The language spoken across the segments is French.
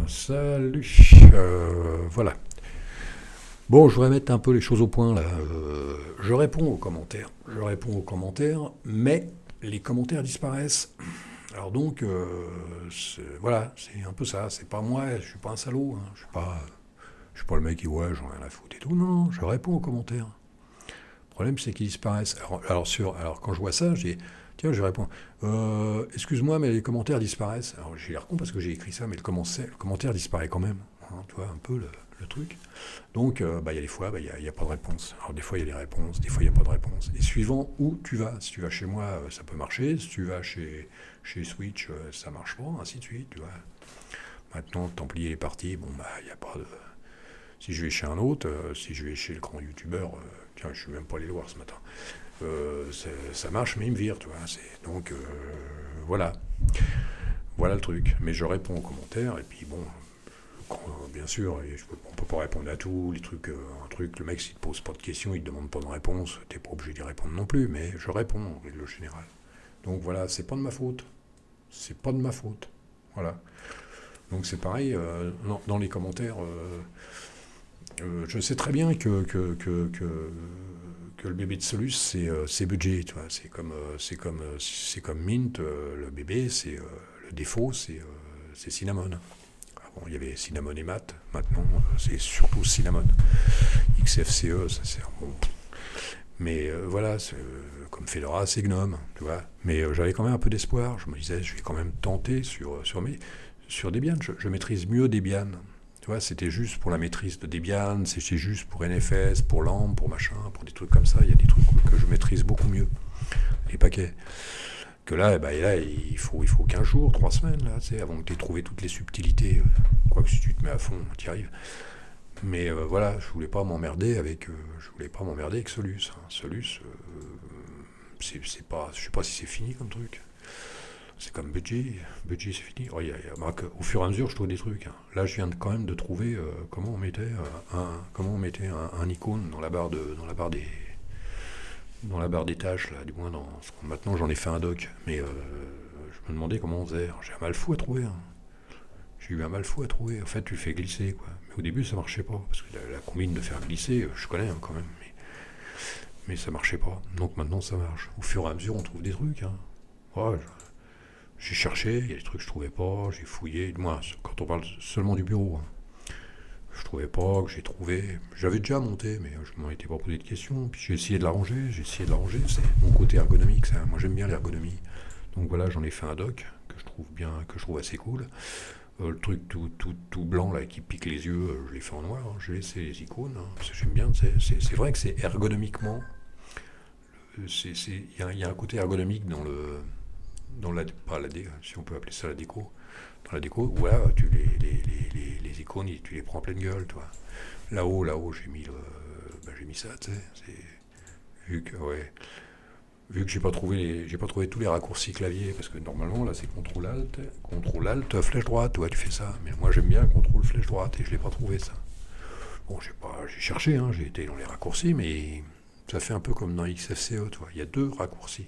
Salut. Voilà. Bon, je voudrais mettre un peu les choses au point là. Je réponds aux commentaires. Je réponds aux commentaires, mais les commentaires disparaissent. Alors donc, voilà, c'est un peu ça. C'est pas moi, je suis pas un salaud. Hein. Je suis pas le mec qui ouais, j'en ai rien à foutre et tout. Non, non, je réponds aux commentaires. Le problème, c'est qu'ils disparaissent. Alors quand je vois ça, j'ai tiens, je réponds. Excuse-moi, mais les commentaires disparaissent. Alors j'ai l'air con parce que j'ai écrit ça, mais le commentaire disparaît quand même. Hein, tu vois un peu le truc. Donc, il y a des fois, il n'y a pas de réponse. Alors des fois, il y a des réponses, des fois, il n'y a pas de réponse. Et suivant où tu vas. Si tu vas chez moi, ça peut marcher. Si tu vas chez Switch, ça marche pas, ainsi de suite. Tu vois. Maintenant, Templier est parti. Bon, il n'y a pas de... Si je vais chez un autre, si je vais chez le grand youtubeur, tiens, je suis même pas allé le voir ce matin. Ça marche, mais il me vire, tu vois. Donc, voilà. Voilà le truc. Mais je réponds aux commentaires, et puis bon, bien sûr, on peut pas répondre à tout, les trucs, le mec, s'il te pose pas de questions, il te demande pas de réponse, t'es pas obligé d'y répondre non plus, mais je réponds, en règle générale. Donc voilà, c'est pas de ma faute. C'est pas de ma faute. Voilà. Donc c'est pareil, dans les commentaires, je sais très bien que le bébé de Solus, c'est budget, tu vois. C'est comme Mint, le bébé, le défaut, c'est Cinnamon. Bon, il y avait Cinnamon et Matt, maintenant c'est surtout Cinnamon. XFCE, ça c'est bon. Mais voilà, comme Fedora, c'est Gnome, tu vois. Mais j'avais quand même un peu d'espoir. Je me disais, je vais quand même tenter sur Debian. Je maîtrise mieux Debian. Tu vois, c'était juste pour la maîtrise de Debian, c'était juste pour NFS, pour LAMP, pour machin, pour des trucs comme ça. Il y a des trucs que je maîtrise beaucoup mieux, les paquets. Que là, il faut 15 jours, 3 semaines, là, avant que tu aies trouvé toutes les subtilités. Quoique si tu te mets à fond, tu y arrives. Mais voilà, je voulais pas m'emmerder avec Solus. Hein. Solus, c'est pas, je sais pas si c'est fini comme truc. C'est comme Budgie c'est fini. Oh, au fur et à mesure, je trouve des trucs. Hein. Là, je viens quand même de trouver comment on mettait un icône dans la barre des tâches, là, du moins maintenant j'en ai fait un doc, mais je me demandais comment on faisait. J'ai un mal fou à trouver. Hein. J'ai eu un mal fou à trouver. En fait, tu le fais glisser, quoi. Mais au début, ça marchait pas, parce que la combine de faire glisser, je connais hein, quand même, mais ça marchait pas. Donc maintenant, ça marche. Au fur et à mesure, on trouve des trucs. Hein. Ouais, j'ai cherché, il y a des trucs que je trouvais pas, j'ai fouillé. Moi, quand on parle seulement du bureau, hein. Je trouvais pas, que j'ai trouvé. J'avais déjà monté, mais je m'en étais pas posé de questions. Puis j'ai essayé de l'arranger, C'est mon côté ergonomique, ça. Moi j'aime bien l'ergonomie. Donc voilà, j'en ai fait un doc que je trouve bien, que je trouve assez cool. Le truc tout blanc là qui pique les yeux, je l'ai fait en noir. Hein. J'ai laissé les icônes, hein, parce que j'aime bien. C'est vrai que c'est ergonomiquement. Il y a un côté ergonomique pas la déco, si on peut appeler ça la déco. Dans la déco, voilà, les icônes, tu les prends en pleine gueule, toi. Là-haut, j'ai mis ça, tu sais. Vu que j'ai pas trouvé tous les raccourcis clavier, parce que normalement, là, c'est contrôle alt, flèche droite, tu vois, tu fais ça. Mais moi, j'aime bien contrôle flèche droite, et je l'ai pas trouvé, ça. Bon, j'ai cherché, hein, j'ai été dans les raccourcis, mais ça fait un peu comme dans XFCE, tu vois. Il y a deux raccourcis.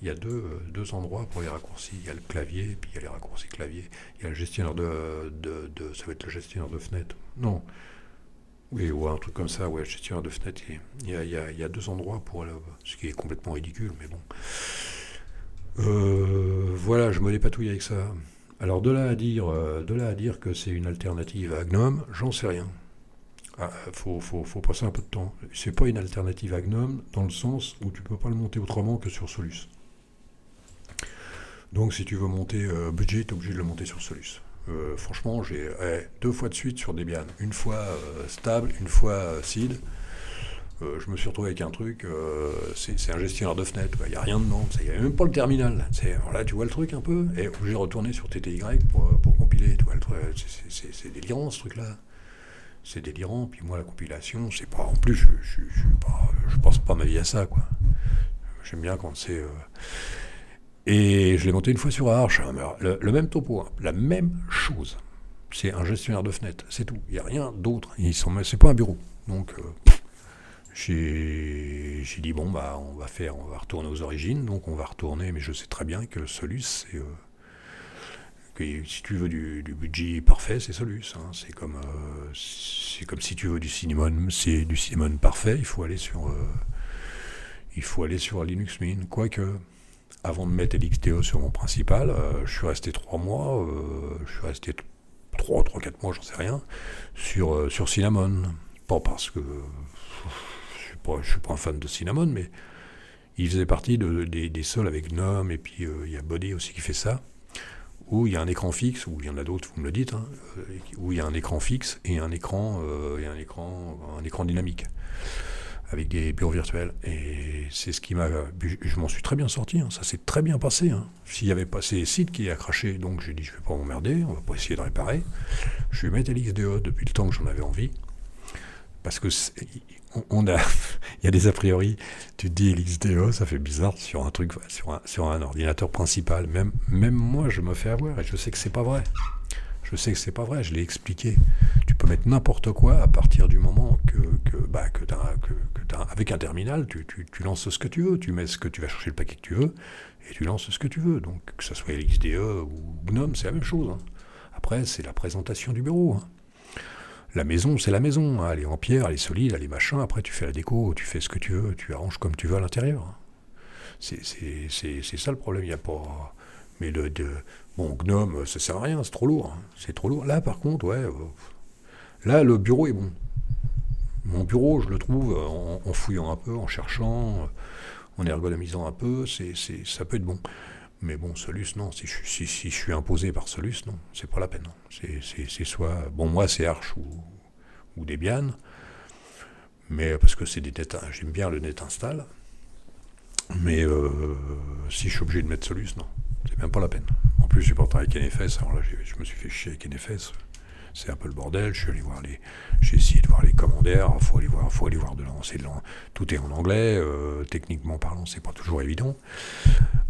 Il y a deux endroits pour les raccourcis. Il y a le clavier, puis il y a les raccourcis clavier. Il y a le gestionnaire ça va être le gestionnaire de fenêtre. Non. Oui, ou un truc comme ça, ouais, gestionnaire de fenêtre. Il y a deux endroits pour ce qui est complètement ridicule, mais bon. Voilà, je me dépatouille avec ça. Alors de là à dire que c'est une alternative à GNOME, j'en sais rien. Faut passer un peu de temps. C'est pas une alternative à GNOME dans le sens où tu peux pas le monter autrement que sur Solus. Donc si tu veux monter budget, tu es obligé de le monter sur Solus. Franchement, j'ai 2 fois de suite sur Debian. Une fois stable, une fois seed. Je me suis retrouvé avec un truc, c'est un gestionnaire de fenêtre. Il n'y a rien dedans, il n'y a même pas le terminal. Alors là, tu vois le truc un peu, et obligé de retourner sur TTY pour compiler. Tu vois, c'est délirant ce truc-là. C'est délirant. Puis moi, la compilation, c'est pas. En plus, je passe pas ma vie à ça, quoi. J'aime bien quand c'est. Et je l'ai monté une fois sur Arch, le même topo, hein, la même chose. C'est un gestionnaire de fenêtre, c'est tout. Il n'y a rien d'autre. C'est pas un bureau. Donc, j'ai dit, bon, on va retourner aux origines. Donc, on va retourner, mais je sais très bien que Solus, Si tu veux du budget parfait, c'est Solus. Hein. C'est comme si tu veux du cinnamon, c'est du cinnamon parfait. Il faut aller sur Linux Mint. Quoique, avant de mettre LXDE sur mon principal, je suis resté 3 mois, je suis resté 3-4 mois, j'en sais rien, sur Cinnamon. Pas parce que je suis pas un fan de Cinnamon, mais il faisait partie des seuls avec GNOME, et puis il y a Body aussi qui fait ça, où il y a un écran fixe, ou il y en a d'autres, vous me le dites, hein, où il y a un écran fixe et un écran dynamique, avec des bureaux virtuels. Et c'est ce qui m'a... Je m'en suis très bien sorti, hein, ça s'est très bien passé. Hein. S'il y avait pas ces sites qui a craché, donc j'ai dit je vais pas m'emmerder, on va pas essayer de réparer. Je vais mettre LXDE depuis le temps que j'en avais envie. Parce que il y a des a priori, tu te dis LXDE, ça fait bizarre sur un truc, sur un ordinateur principal. Même moi, je me fais avoir et je sais que c'est pas vrai. Je l'ai expliqué. Tu peux mettre n'importe quoi à partir du moment avec un terminal, tu lances ce que tu veux, tu mets ce que tu vas chercher le paquet que tu veux, et tu lances ce que tu veux. Donc que ce soit LXDE ou GNOME, c'est la même chose. Hein. Après, c'est la présentation du bureau. Hein. La maison, c'est la maison. Hein. Elle est en pierre, elle est solide, elle est machin. Après, tu fais la déco, tu fais ce que tu veux, tu arranges comme tu veux à l'intérieur. Hein. C'est ça le problème. Il n'y a pas... Mais bon, GNOME, ça sert à rien, c'est trop lourd. Hein. C'est trop lourd. Là, par contre, ouais... là, le bureau est bon. Mon bureau, je le trouve, en fouillant un peu, en cherchant, en ergonomisant un peu, ça peut être bon. Mais bon, Solus, non. Si je suis imposé par Solus, non, c'est pas la peine. C'est soit... Bon, moi, c'est Arch ou Debian, mais parce que c'est des net... J'aime bien le net install. Mais si je suis obligé de mettre Solus, non. C'est même pas la peine. En plus, je supporte avec NFS, alors là, je me suis fait chier avec NFS. C'est un peu le bordel. J'ai essayé de voir les commentaires. Faut aller voir tout est en anglais. Techniquement parlant, c'est pas toujours évident.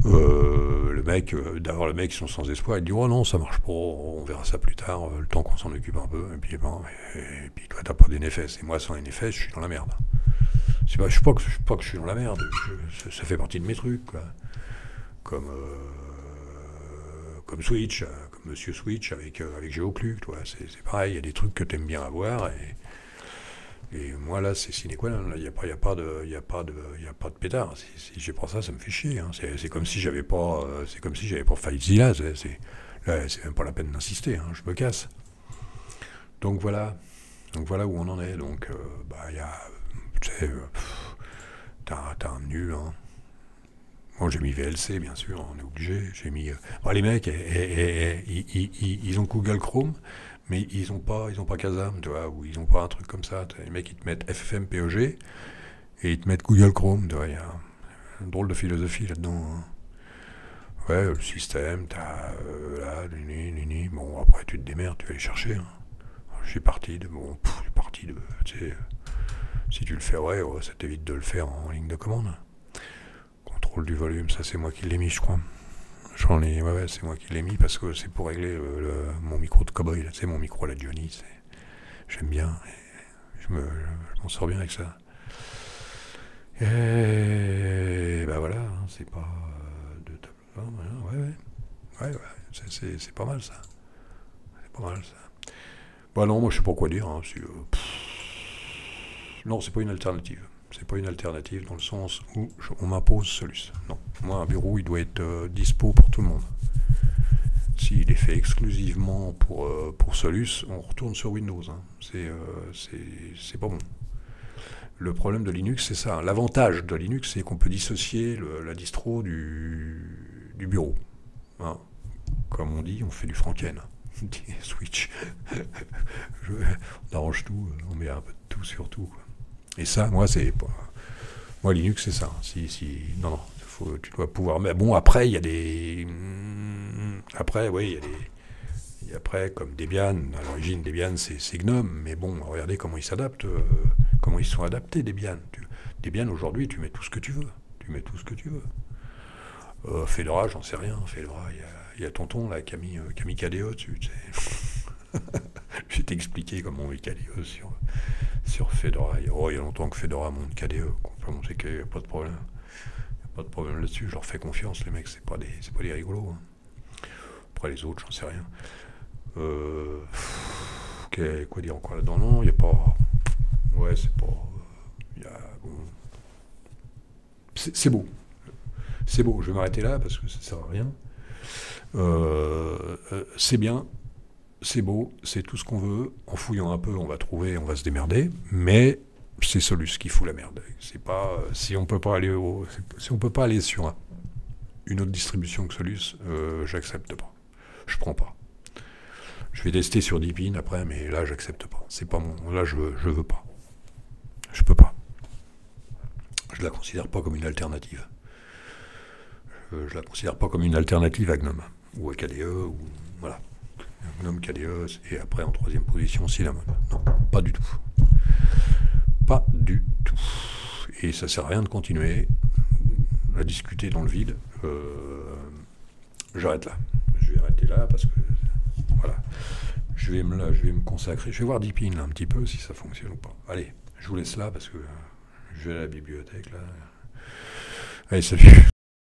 D'abord le mec, ils sont sans espoir. Il dit oh non, ça marche pas. On verra ça plus tard. Le temps qu'on s'en occupe un peu. Et puis toi, t'as pas d'NFS. Et moi, sans NFS, je suis dans la merde. Je ne sais pas que je suis dans la merde. Ça fait partie de mes trucs, quoi. Comme Switch, comme Monsieur Switch avec GeoClue, toi. C'est pareil, il y a des trucs que tu aimes bien avoir et moi là c'est sine qua non. Il n'y a pas de pétard. Si j'ai pas ça, ça me fait chier. Hein. C'est comme si j'avais pas FileZilla. C'est même pas la peine d'insister. Hein. Je me casse. Donc voilà où on en est. Donc il y a, tu sais, t'as un nul. Hein. Bon, j'ai mis VLC, bien sûr, on est obligé. J'ai mis. Les mecs, ils ont Google Chrome, mais ils ont pas Kazam, tu vois, ou ils ont pas un truc comme ça. Les mecs, ils te mettent FFmpeg et ils te mettent Google Chrome, tu vois. Il y a une drôle de philosophie là-dedans. Hein. Ouais, le système, t'as là, bon, après, tu te démerdes, tu vas les chercher. Hein. Je suis parti de. Tu sais, si tu le fais, ouais, ça t'évite de le faire en ligne de commande. Contrôle du volume, ça c'est moi qui l'ai mis, je crois. Ouais, c'est moi qui l'ai mis parce que c'est pour régler mon micro de cowboy, là, c'est mon micro à la Johnny, j'aime bien, je m'en sors bien avec ça. Et voilà, hein, c'est pas de tableau, ouais, c'est pas mal ça. C'est pas mal ça. Bah non, moi je sais pas quoi dire, hein, non, c'est pas une alternative. C'est pas une alternative dans le sens où on m'impose Solus. Non, moi un bureau il doit être dispo pour tout le monde. S'il est fait exclusivement pour Solus, on retourne sur Windows. Hein. C'est pas bon. Le problème de Linux, c'est ça. L'avantage de Linux, c'est qu'on peut dissocier la distro du bureau. Hein. Comme on dit, on fait du Franken. Switch. On arrange tout, on met un peu de tout sur tout. Quoi. Et ça, moi, Linux, c'est ça. Non, tu dois pouvoir. Mais bon, après, il y a des. Après, oui, il y a des. Après, comme Debian, à l'origine, Debian, c'est GNOME, mais bon, regardez comment ils s'adaptent, comment ils sont adaptés, Debian. Debian, aujourd'hui, tu mets tout ce que tu veux. Fedora, j'en sais rien. Fedora, il y a tonton, là, qui a mis KDE dessus, tu sais. Je vais t'expliquer comment on met KDE sur Fedora. Il y a longtemps que Fedora monte KDE. On peut monter KDE, il n'y a pas de problème. Il n'y a pas de problème là-dessus. Je leur fais confiance, les mecs, c'est pas des rigolos. Hein. Après les autres, j'en sais rien. Quoi dire encore là-dedans? Non, il n'y a pas... Ouais, c'est pas... Bon. C'est beau. C'est beau, je vais m'arrêter là parce que ça ne sert à rien. C'est bien, c'est beau, c'est tout ce qu'on veut. En fouillant un peu, on va trouver, on va se démerder. Mais c'est Solus qui fout la merde. C'est pas... Si on peut pas aller si on peut pas aller sur une autre distribution que Solus, j'accepte pas. Je prends pas. Je vais tester sur Deepin après, mais là, j'accepte pas. C'est pas mon... Là, je veux pas. Je peux pas. Je la considère pas comme une alternative. Je la considère pas comme une alternative à GNOME ou à KDE ou voilà. GNOME, KDE et après en troisième position Cinnamon. Non, pas du tout. Pas du tout. Et ça sert à rien de continuer à discuter dans le vide. J'arrête là. Je vais arrêter là parce que voilà. Je vais me consacrer. Je vais voir Deepin là un petit peu si ça fonctionne ou pas. Allez, je vous laisse là parce que je vais à la bibliothèque là. Allez, salut.